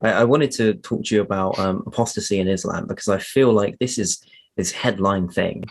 I wanted to talk to you about apostasy in Islam because I feel like this is this headline thing.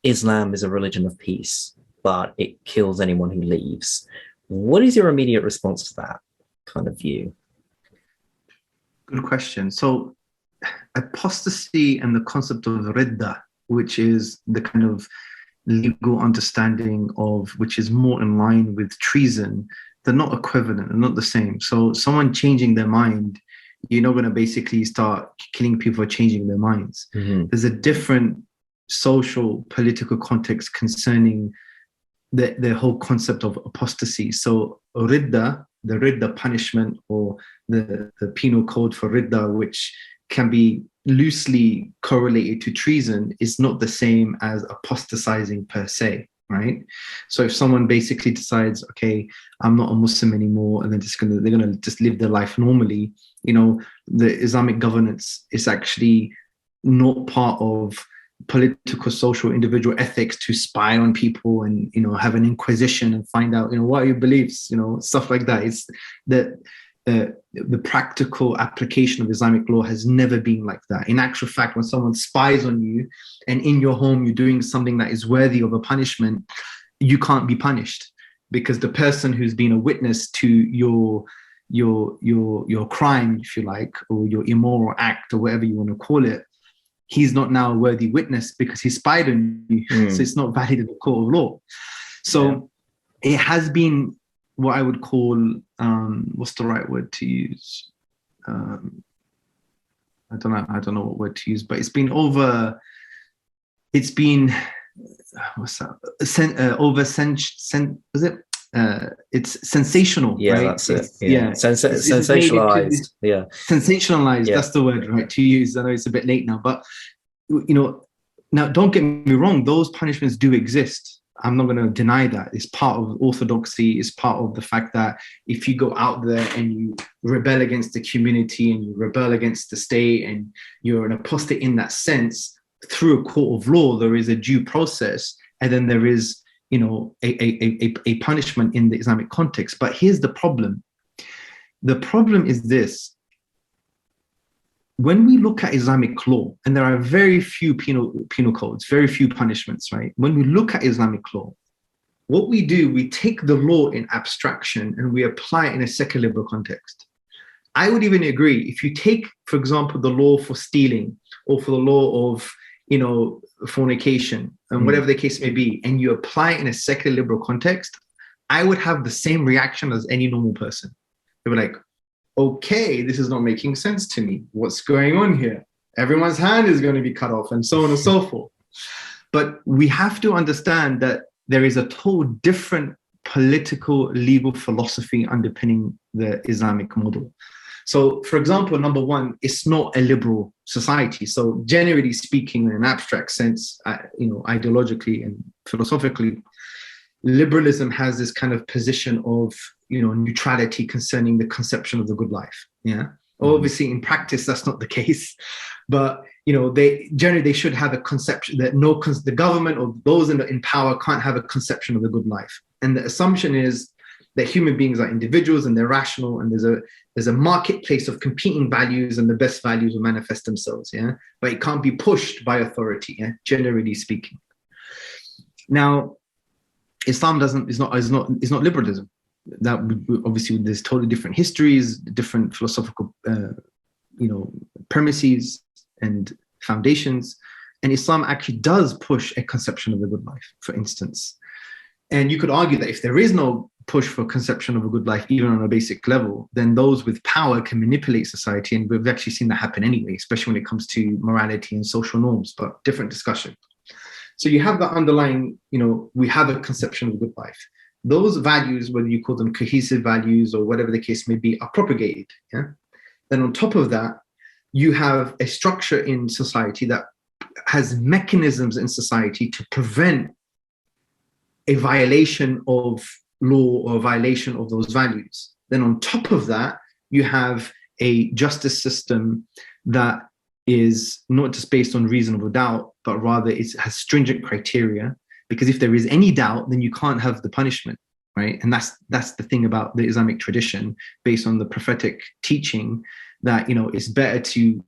Islam is a religion of peace, but it kills anyone who leaves. What is your immediate response to that kind of view? Good question. So, apostasy and the concept of ridda, which is the kind of legal understanding of which is more in line with treason, they're not equivalent, they're not the same. So, someone changing their mind, you're not going to basically start killing people for changing their minds. Mm-hmm. There's a different social, political context concerning the whole concept of apostasy. So, ridda, the ridda punishment, or the penal code for ridda, which can be loosely correlated to treason, is not the same as apostatizing per se, right? So if someone basically decides, okay, I'm not a Muslim anymore, and they're gonna just live their life normally, the Islamic governance is actually not part of political, social, individual ethics to spy on people and have an inquisition and find out what are your beliefs, stuff like that. It's the practical application of Islamic law has never been like that. In actual fact, when someone spies on you and in your home you're doing something that is worthy of a punishment, you can't be punished, because the person who's been a witness to your crime, if you like, or your immoral act, or whatever you want to call it, he's not now a worthy witness because he spied on you. So it's not valid in the court of law. So it has been what I would call, what's the right word to use? I don't know what word to use, but it's been what's that? It's sensational. Yeah, right? that's it. Sensationalized. Yeah. Sensationalized, Yeah. that's the word, right, to use. I know it's a bit late now, but now don't get me wrong, those punishments do exist. I'm not going to deny that. It's part of orthodoxy. It's part of the fact that if you go out there and you rebel against the community and you rebel against the state and you're an apostate in that sense, through a court of law, there is a due process, and then there is, a punishment in the Islamic context. But here's the problem. The problem is this. When we look at Islamic law, and there are very few penal codes, very few punishments, right? When we look at Islamic law, what we do, we take the law in abstraction and we apply it in a secular liberal context. I would even agree, if you take, for example, the law for stealing, or for the law of, fornication, and whatever the case may be, and you apply it in a secular liberal context, I would have the same reaction as any normal person. They were like, okay, this is not making sense to me. What's going on here? Everyone's hand is going to be cut off, and so on and so forth. But we have to understand that there is a total different political, legal philosophy underpinning the Islamic model. So, for example, number one, it's not a liberal society. So, generally speaking, in an abstract sense, ideologically and philosophically, liberalism has this kind of position of, neutrality concerning the conception of the good life. Yeah. Obviously, in practice, that's not the case. But, they should have a conception that the government or those in power can't have a conception of the good life. And the assumption is that human beings are individuals and they're rational, and there's a marketplace of competing values, and the best values will manifest themselves. Yeah. But it can't be pushed by authority. Yeah. Generally speaking. Now, Islam is not liberalism. That obviously there's totally different histories, different philosophical, premises and foundations. And Islam actually does push a conception of the good life, for instance. And you could argue that if there is no push for conception of a good life, even on a basic level, then those with power can manipulate society. And we've actually seen that happen anyway, especially when it comes to morality and social norms, but different discussion. So you have that underlying, we have a conception of a good life. Those values, whether you call them cohesive values or whatever the case may be, are propagated. Yeah. Then on top of that, you have a structure in society that has mechanisms in society to prevent a violation of law or a violation of those values. Then on top of that, you have a justice system that is not just based on reasonable doubt, but rather it has stringent criteria, because if there is any doubt, then you can't have the punishment, right? And that's the thing about the Islamic tradition, based on the prophetic teaching, that, it's better to,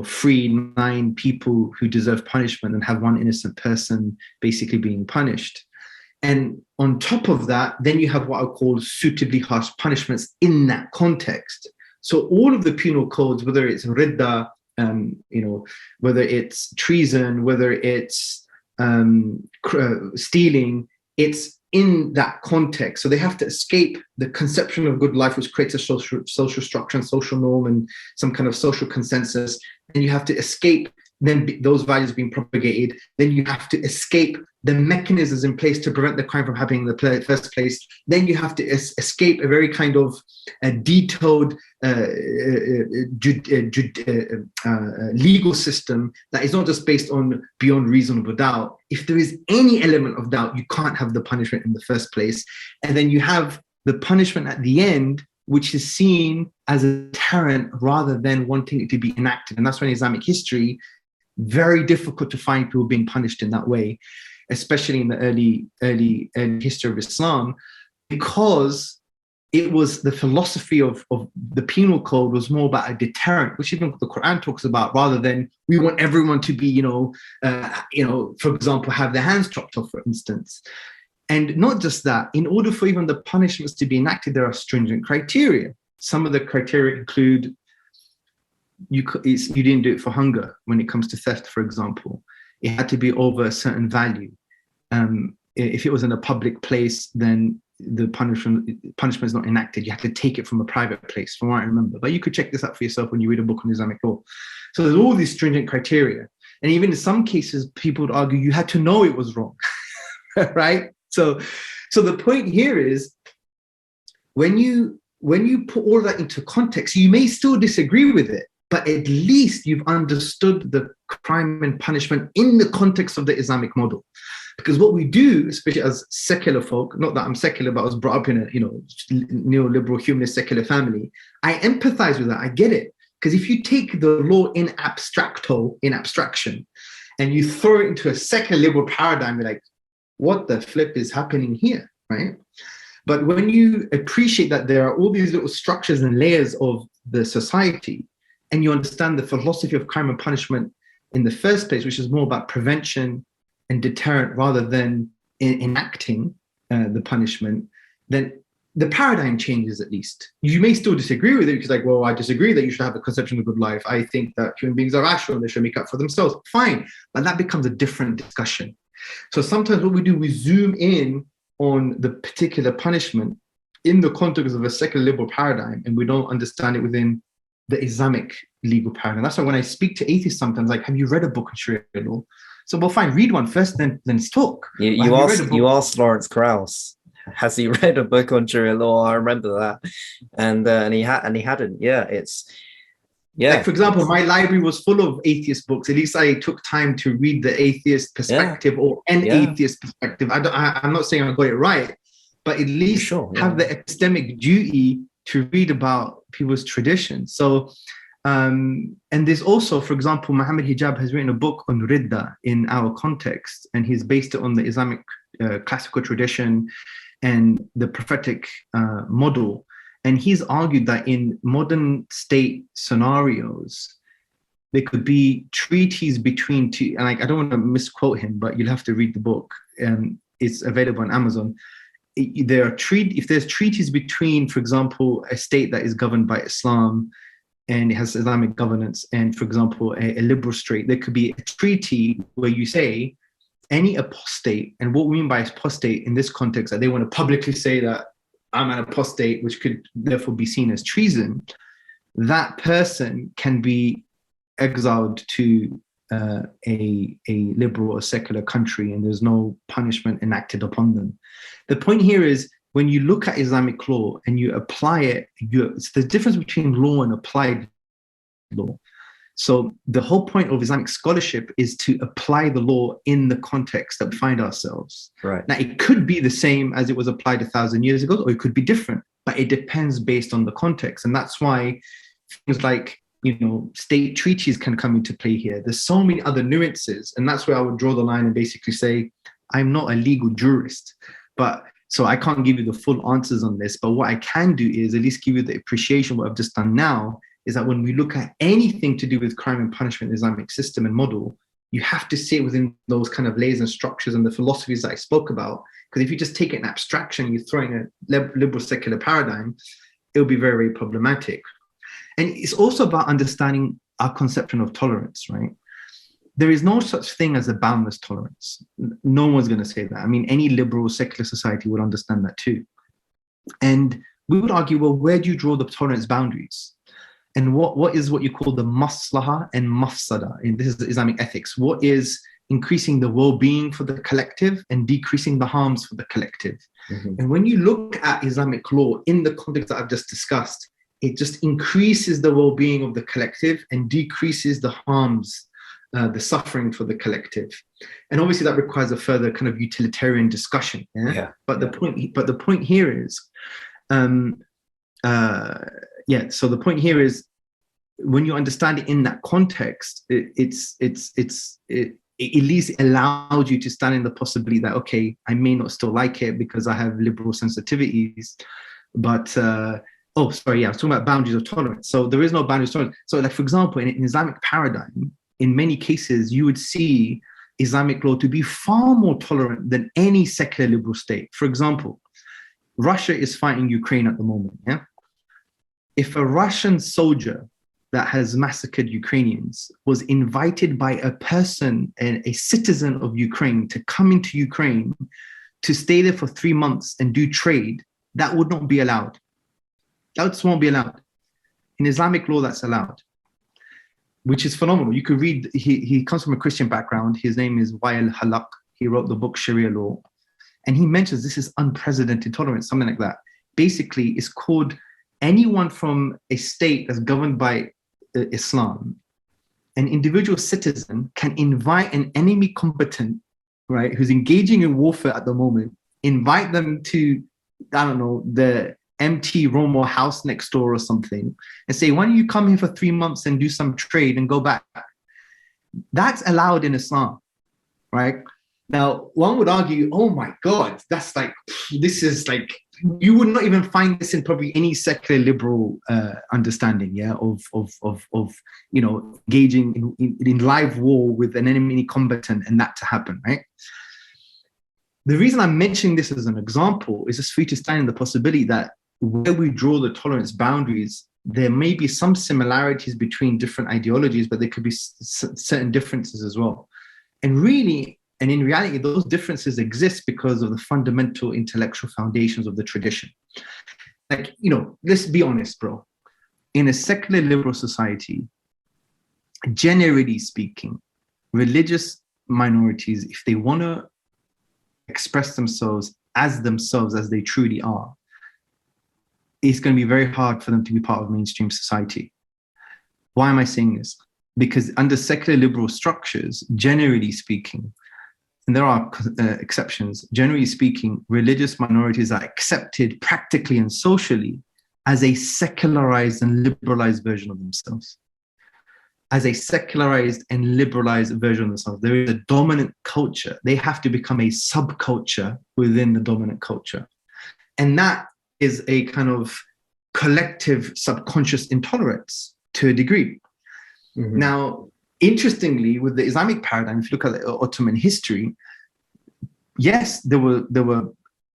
free 9 people who deserve punishment than have one innocent person basically being punished. And on top of that, then you have what I call suitably harsh punishments in that context. So all of the penal codes, whether it's ridda, whether it's treason, whether it's stealing, it's in that context. So they have to escape the conception of good life, which creates a social structure and social norm and some kind of social consensus. And you have to escape then those values being propagated. Then you have to escape the mechanisms in place to prevent the crime from happening in the first place. Then you have to escape a very kind of detailed legal system that is not just based on beyond reasonable doubt. If there is any element of doubt, you can't have the punishment in the first place. And then you have the punishment at the end, which is seen as a deterrent rather than wanting it to be enacted. And that's when Islamic history, very difficult to find people being punished in that way, especially in the early history of Islam, because it was the philosophy of the penal code was more about a deterrent, which even the Quran talks about, rather than we want everyone to be, for example, have their hands chopped off, for instance. And not just that, in order for even the punishments to be enacted, there are stringent criteria. Some of the criteria include you didn't do it for hunger when it comes to theft, for example. It had to be over a certain value. If it was in a public place, then the punishment is not enacted. You have to take it from a private place, from what I remember. But you could check this out for yourself when you read a book on Islamic law. So there's all these stringent criteria. And even in some cases, people would argue you had to know it was wrong, right? So the point here is when you put all that into context, you may still disagree with it, but at least you've understood the crime and punishment in the context of the Islamic model. Because what we do, especially as secular folk, not that I'm secular, but I was brought up in a neoliberal, humanist, secular family, I empathize with that. I get it. Because if you take the law in abstraction, and you throw it into a secular liberal paradigm, you're like, what the flip is happening here, right? But when you appreciate that there are all these little structures and layers of the society, and you understand the philosophy of crime and punishment in the first place, which is more about prevention and deterrent rather than enacting the punishment, then the paradigm changes at least. You may still disagree with it because like, well, I disagree that you should have a conception of good life. I think that human beings are rational and they should make up for themselves. Fine, but that becomes a different discussion. So sometimes what we do, we zoom in on the particular punishment in the context of a secular liberal paradigm, and we don't understand it within the Islamic legal paradigm. That's why when I speak to atheists sometimes, like, have you read a book on Sharia law? So, well, fine, read one first, then let's talk. You asked Lawrence Krauss, has he read a book on Sharia law? I remember that, and he hadn't. Yeah, like, for example, my library was full of atheist books. At least I took time to read the atheist perspective or an atheist perspective. I'm not saying I got it right, but at least have the epistemic duty to read about people's traditions. So, and there's also, for example, Muhammad Hijab has written a book on Ridda in our context, and he's based it on the Islamic classical tradition and the prophetic model. And he's argued that in modern state scenarios, there could be treaties between two, and like, I don't want to misquote him, but you'll have to read the book. It's available on Amazon. If there's treaties between, for example, a state that is governed by Islam and it has Islamic governance, and for example, a liberal state, there could be a treaty where you say any apostate, and what we mean by apostate in this context, that they want to publicly say that I'm an apostate, which could therefore be seen as treason, that person can be exiled to a liberal or secular country, and there's no punishment enacted upon them. The point here is, when you look at Islamic law and you apply it, it's the difference between law and applied law. So the whole point of Islamic scholarship is to apply the law in the context that we find ourselves. Right. Now, it could be the same as it was applied 1,000 years ago, or it could be different, but it depends based on the context. And that's why things like, state treaties can come into play here. There's so many other nuances. And that's where I would draw the line and basically say, I'm not a legal jurist, so I can't give you the full answers on this. But what I can do is at least give you the appreciation of what I've just done now, is that when we look at anything to do with crime and punishment, Islamic system and model, you have to see it within those kind of layers and structures and the philosophies that I spoke about. Because if you just take it in abstraction, you throw in a liberal secular paradigm, it'll be very, very problematic. And it's also about understanding our conception of tolerance, right? There is no such thing as a boundless tolerance. No one's going to say that. I mean, any liberal secular society would understand that too. And we would argue, well, where do you draw the tolerance boundaries? And what is what you call the maslaha and mafsada? And this is Islamic ethics. What is increasing the well-being for the collective and decreasing the harms for the collective? Mm-hmm. And when you look at Islamic law in the context that I've just discussed, it just increases the well-being of the collective and decreases the harms, the suffering for the collective. And obviously that requires a further kind of utilitarian discussion. But the point here is, so the point here is, when you understand it in that context, it at least allows you to stand in the possibility that, okay, I may not still like it because I have liberal sensitivities, but I was talking about boundaries of tolerance. So there is no boundaries of tolerance. So like, for example, in an Islamic paradigm, in many cases, you would see Islamic law to be far more tolerant than any secular liberal state. For example, Russia is fighting Ukraine at the moment, yeah? If a Russian soldier that has massacred Ukrainians was invited by a person, a citizen of Ukraine, to come into Ukraine, to stay there for 3 months and do trade, that would not be allowed. That just won't be allowed. In Islamic law, that's allowed, which is phenomenal. You could read, he comes from a Christian background. His name is Wael Halak. He wrote the book Sharia Law. And he mentions this is unprecedented tolerance, something like that. Basically, it's called anyone from a state that's governed by Islam, an individual citizen can invite an enemy combatant, right, who's engaging in warfare at the moment, invite them to, I don't know, the empty room or house next door or something, and say, why don't you come here for 3 months and do some trade and go back? That's allowed in Islam, right? Now, one would argue, oh my God, that's like, this is like, you would not even find this in probably any secular liberal understanding, of engaging in live war with an enemy combatant and that to happen, right? The reason I'm mentioning this as an example is just for you to stand in the possibility that where we draw the tolerance boundaries, there may be some similarities between different ideologies, but there could be certain differences as well. And in reality, those differences exist because of the fundamental intellectual foundations of the tradition. Like, let's be honest, bro. In a secular liberal society, generally speaking, religious minorities, if they want to express themselves as they truly are, it's going to be very hard for them to be part of mainstream society. Why am I saying this? Because under secular liberal structures, generally speaking, and there are exceptions, generally speaking, religious minorities are accepted practically and socially as a secularized and liberalized version of themselves. As a secularized and liberalized version of themselves. There is a dominant culture. They have to become a subculture within the dominant culture. And that is a kind of collective subconscious intolerance to a degree. Mm-hmm. Now, interestingly, with the Islamic paradigm, if you look at the Ottoman history, yes, there were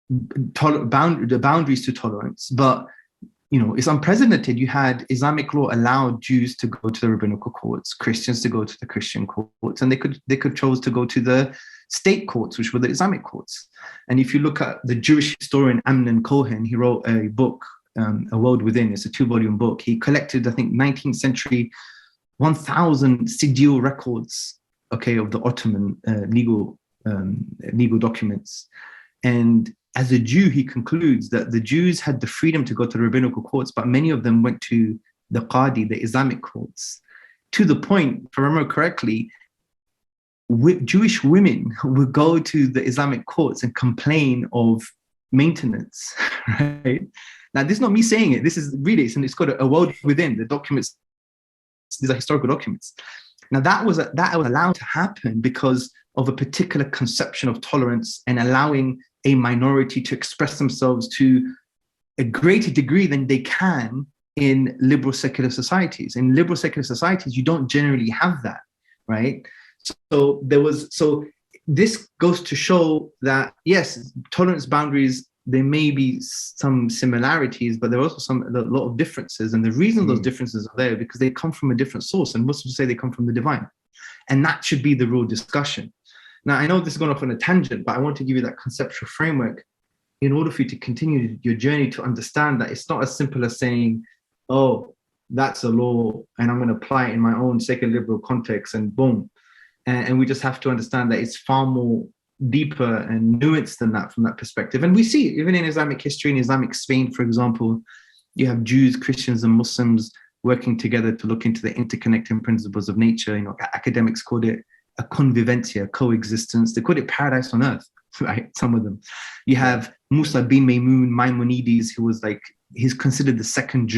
boundaries to tolerance, but it's unprecedented. You had Islamic law allowed Jews to go to the rabbinical courts, Christians to go to the Christian courts, and they could chose to go to the state courts, which were the Islamic courts. And if you look at the Jewish historian Amnon Cohen, he wrote a book, A World Within. It's a 2-volume book. He collected, I think, 19th century 1,000 sigil records, of the Ottoman legal documents. And as a Jew, he concludes that the Jews had the freedom to go to the rabbinical courts, but many of them went to the Qadi, the Islamic courts, to the point, if I remember correctly, Jewish women would go to the Islamic courts and complain of maintenance, right? Now, this is not me saying it. This is really, it's called A World Within, the documents. These are historical documents. Now, that was allowed to happen because of a particular conception of tolerance and allowing a minority to express themselves to a greater degree than they can in liberal secular societies. In liberal secular societies, you don't generally have that, right? So this goes to show that, yes, tolerance boundaries, there may be some similarities, but there are also a lot of differences. And the reason those differences are there because they come from a different source. And Muslims say they come from the divine. And that should be the real discussion. Now, I know this is going off on a tangent, but I want to give you that conceptual framework in order for you to continue your journey to understand that it's not as simple as saying, oh, that's a law and I'm going to apply it in my own secular liberal context and boom. And we just have to understand that it's far more deeper and nuanced than that from that perspective. And we see even in Islamic history, in Islamic Spain, for example, you have Jews, Christians, and Muslims working together to look into the interconnecting principles of nature. You know, academics called it a convivencia, coexistence. They called it paradise on earth, right? Some of them. You have Musa bin Maimonides, who was like, he's considered the second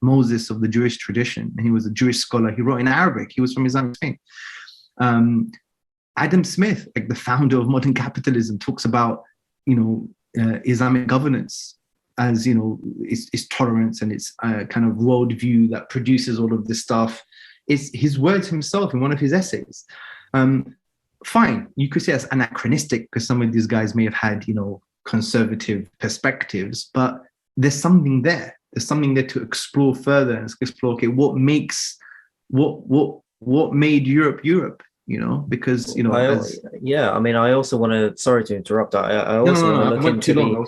Moses of the Jewish tradition. And he was a Jewish scholar. He wrote in Arabic. He was from Islamic Spain. Adam Smith, like the founder of modern capitalism, talks about, Islamic governance as, its tolerance and its kind of worldview that produces all of this stuff. It's his words himself in one of his essays. Fine, you could say that's anachronistic because some of these guys may have had, conservative perspectives, but there's something there. There's something there to explore further and explore, okay, what made Europe Europe? Because I also want to. Sorry to interrupt. I also want to look into the.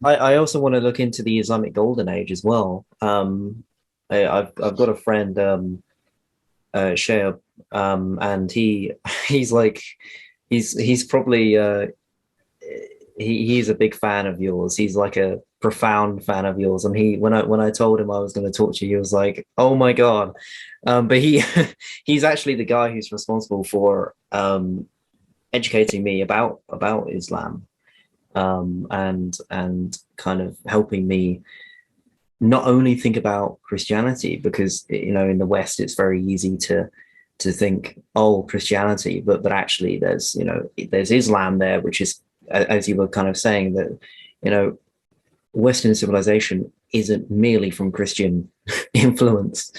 I also want to look into the Islamic Golden Age as well. I've got a friend, Shea, and he's probably he's a big fan of yours. He's like a profound fan of yours. And when I told him I was going to talk to you, he was like, "Oh my God." But he's actually the guy who's responsible for educating me about Islam, and kind of helping me not only think about Christianity, because in the West it's very easy to think, oh, Christianity, but actually there's Islam there, which is, as you were kind of saying, that Western civilization isn't merely from Christian influence.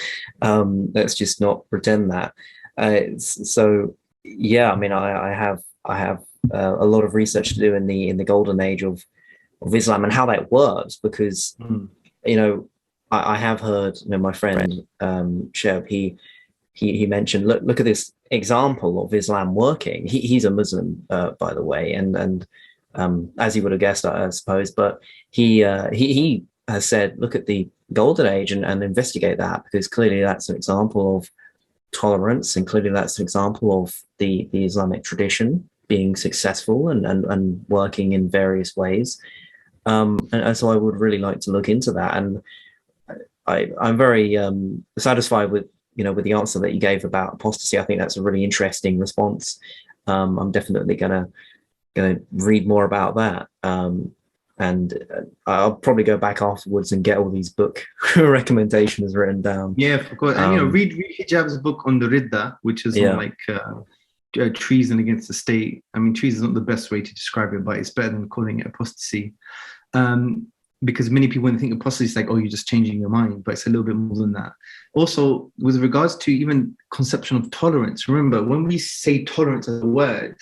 Let's just not pretend that. So yeah, I have a lot of research to do in the golden age of Islam and how that works, because I have heard my friend Sheb, he mentioned, look at this example of Islam working. He's a Muslim, by the way, and as you would have guessed, I suppose, but he has said, look at the Golden Age and investigate that, because clearly that's an example of tolerance, and clearly that's an example of the Islamic tradition being successful and working in various ways. And so I would really like to look into that. And I'm very satisfied with the answer that you gave about apostasy. I think that's a really interesting response. I'm definitely gonna read more about that. And I'll probably go back afterwards and get all these book recommendations written down. Yeah, of course. And read Hijab's book on the Ridda, which is on treason against the state. I mean, treason is not the best way to describe it, but it's better than calling it apostasy. Because many people, when they think apostasy, it's like, oh, you're just changing your mind, but it's a little bit more than that. Also, with regards to even conception of tolerance, remember, when we say tolerance as a word,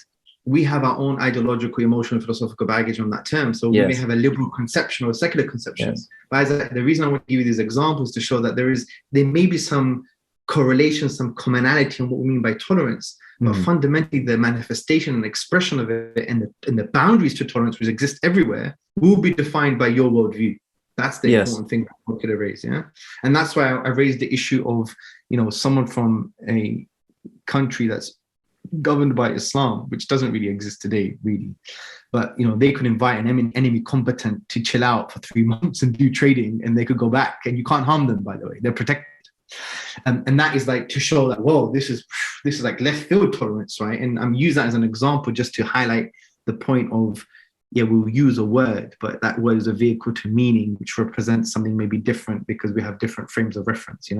we have our own ideological, emotional, philosophical baggage on that term. So we may have a liberal conception or a secular conception. Yes. But the reason I want to give you these examples to show that there may be some correlation, some commonality on what we mean by tolerance, but fundamentally the manifestation and expression of it and the boundaries to tolerance, which exist everywhere, will be defined by your worldview. That's the important thing I wanted to raise, And that's why I raised the issue of, someone from a country that's governed by Islam, which doesn't really exist today, really. But, they could invite an enemy combatant to chill out for 3 months and do trading, and they could go back, and you can't harm them, by the way. They're protected. And that is like to show that, whoa, this is like left field tolerance, right? And I'm using that as an example just to highlight the point of, we'll use a word, but that word is a vehicle to meaning, which represents something maybe different because we have different frames of reference,